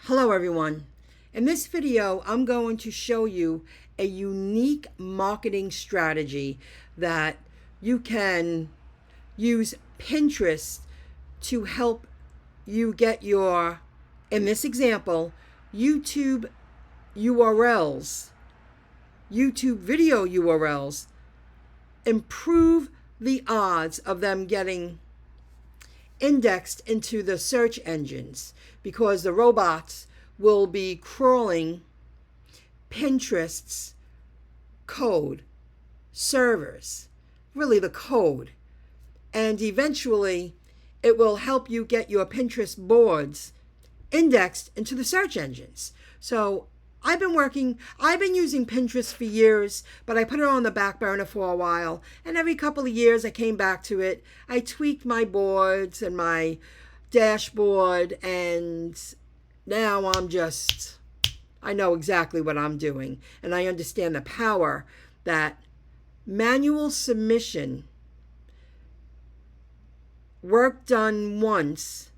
Hello everyone. In this video, I'm going to show you a unique marketing strategy that you can use Pinterest to help you get your, in this example, YouTube URLs, YouTube video URLs, improve the odds of them getting indexed into the search engines because the robots will be crawling Pinterest's code servers, really the code, and eventually it will help you get your Pinterest boards indexed into the search engines. So I've been using Pinterest for years, but I put it on the back burner for a while. And every couple of years I came back to it. I tweaked my boards and my dashboard, and now I know exactly what I'm doing. And I understand the power that manual submission, work done once,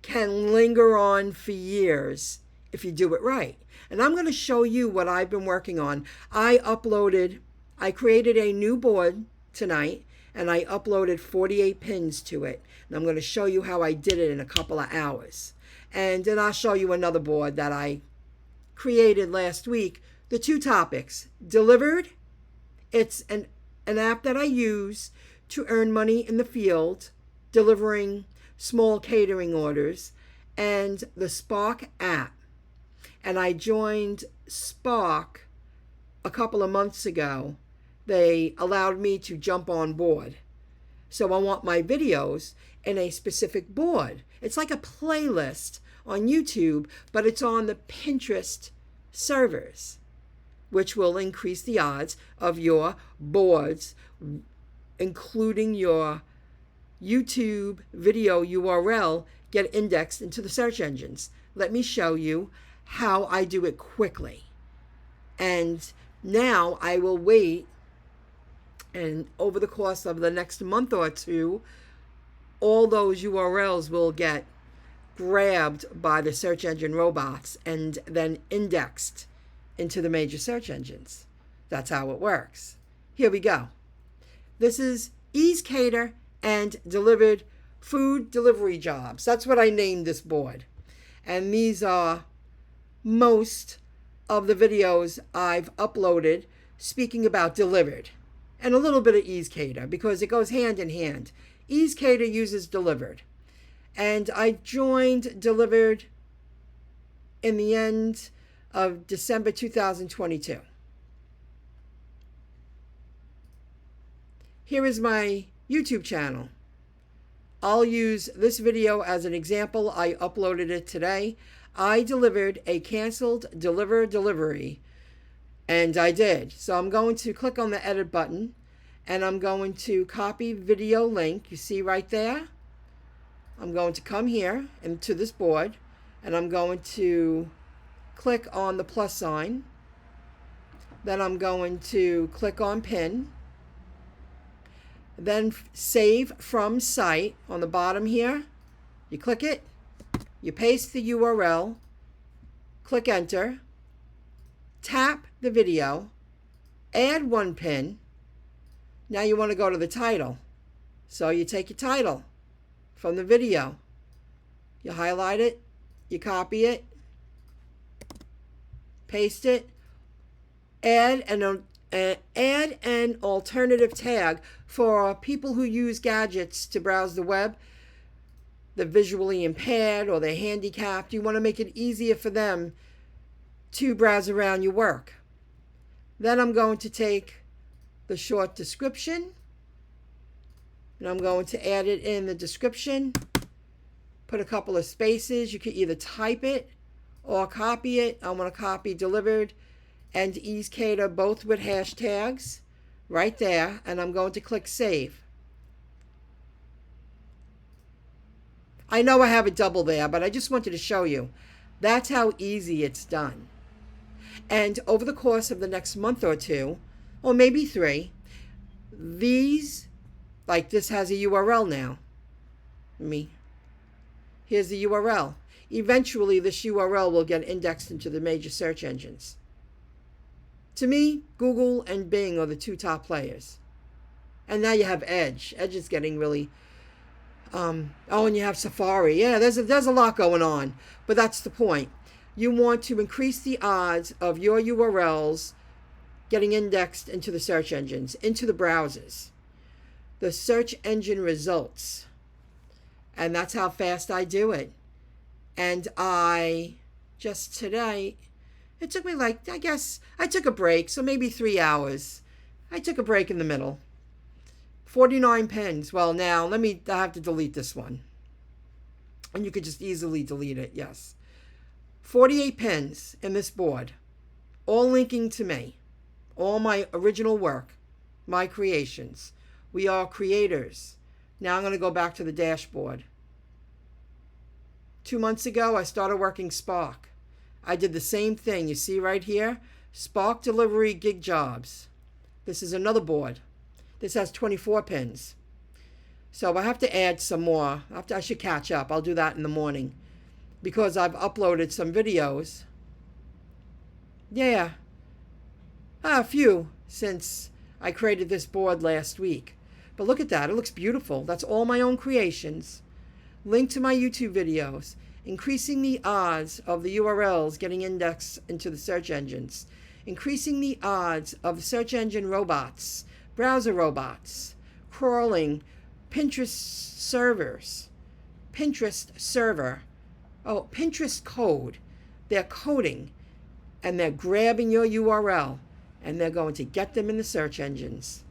can linger on for years if you do it right. And I'm going to show you what I've been working on. I created a new board tonight, and I uploaded 48 pins to it. And I'm going to show you how I did it in a couple of hours. And then I'll show you another board that I created last week. The two topics: Delivered. It's an app that I use to earn money in the field, delivering small catering orders, and the Spark app. And I joined Spark a couple of months ago. They allowed me to jump on board. So I want my videos in a specific board. It's like a playlist on YouTube, but it's on the Pinterest servers, which will increase the odds of your boards, including your YouTube video URL, get indexed into the search engines. Let me show you how I do it quickly. And now I will wait, and over the course of the next month or two, all those URLs will get grabbed by the search engine robots and then indexed into the major search engines. That's how it works. Here we go. This is EaseCater and Delivered Food Delivery Jobs. That's what I named this board. And these are most of the videos I've uploaded speaking about Delivered, and a little bit of EaseCater because it goes hand in hand. EaseCater uses Delivered, and I joined Delivered in the end of December 2022. Here is my YouTube channel. I'll use this video as an example. I uploaded it today. I delivered a canceled delivery, and I did. So I'm going to click on the edit button, and I'm going to copy video link. You see right there? I'm going to come here into this board, and I'm going to click on the plus sign. Then I'm going to click on pin. Then save from site on the bottom here. You click it. You paste the URL, click enter, tap the video, add one pin. Now you want to go to the title. So you take your title from the video, you highlight it, you copy it, paste it, add an alternative tag for people who use gadgets to browse the web. The visually impaired or the handicapped, you want to make it easier for them to browse around your work. Then I'm going to take the short description, and I'm going to add it in the description, put a couple of spaces. You can either type it or copy it. I want to copy Delivered and EaseCater, both with hashtags right there, and I'm going to click save. I know I have a double there, but I just wanted to show you. That's how easy it's done. And over the course of the next month or two, or maybe 3, these, like this has a URL now. Here's the URL. eventually this URL will get indexed into the major search engines. To me, Google and Bing are the two top players. And now you have Edge. Edge is getting really... and you have Safari. Yeah, there's a lot going on. But that's the point. You want to increase the odds of your URLs getting indexed into the search engines, into the browsers, the search engine results. And that's how fast I do it. And I just today, it took me like, I guess, I took a break, so maybe 3 hours. I took a break in the middle. 49 pins. Well, now, I have to delete this one. And you could just easily delete it, yes. 48 pins in this board, all linking to me. All my original work, my creations. We are creators. Now I'm going to go back to the dashboard. 2 months ago, I started working Spark. I did the same thing. You see right here? Spark Delivery Gig Jobs. This is another board. This has 24 pins. So I have to add some more. I should catch up. I'll do that in the morning. Because I've uploaded some videos. Yeah. A few since I created this board last week. But look at that. It looks beautiful. That's all my own creations. Link to my YouTube videos. Increasing the odds of the URLs getting indexed into the search engines. Increasing the odds of search engine robots, browser robots, crawling Pinterest servers. Pinterest server. Oh, Pinterest code. They're coding and they're grabbing your URL and they're going to get them in the search engines.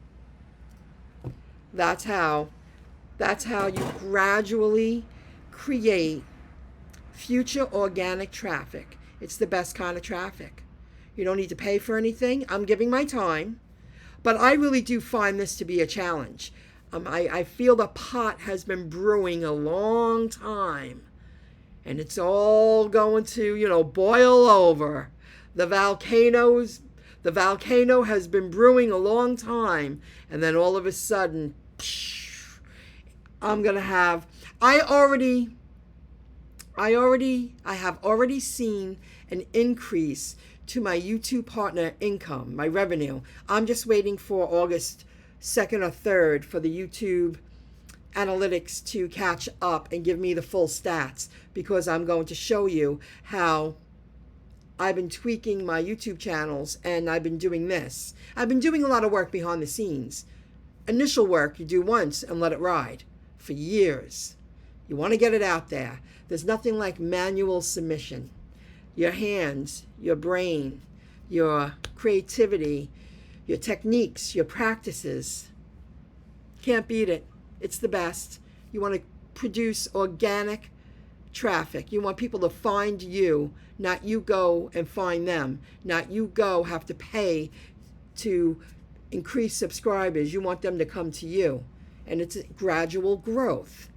That's how you gradually create future organic traffic. It's the best kind of traffic. You don't need to pay for anything. I'm giving my time, but I really do find this to be a challenge. I feel the pot has been brewing a long time. And it's all going to, boil over. The volcano has been brewing a long time. And then all of a sudden, I have already seen an increase to my YouTube partner income, my revenue. I'm just waiting for August 2nd or 3rd for the YouTube analytics to catch up and give me the full stats, because I'm going to show you how I've been tweaking my YouTube channels and I've been doing this. I've been doing a lot of work behind the scenes. Initial work you do once and let it ride for years. You want to get it out there. There's nothing like manual submission. Your hands, your brain, your creativity, your techniques, your practices. Can't beat it. It's the best. You want to produce organic traffic. You want people to find you, not you go and find them. Not you go have to pay to increase subscribers. You want them to come to you. And it's a gradual growth.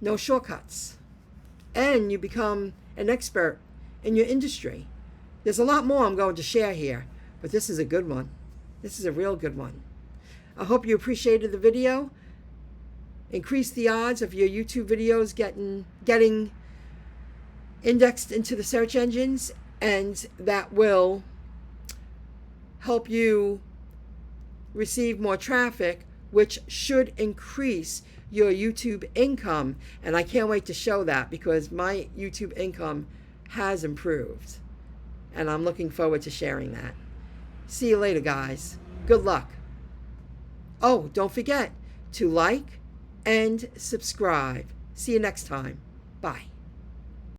No shortcuts. And you become an expert in your industry. There's a lot more I'm going to share here, but this is a good one. This is a real good one. I hope you appreciated the video. Increase the odds of your YouTube videos getting indexed into the search engines, and that will help you receive more traffic, which should increase your YouTube income. And I can't wait to show that, because my YouTube income has improved. And I'm looking forward to sharing that. See you later, guys. Good luck. Oh, don't forget to like and subscribe. See you next time. Bye.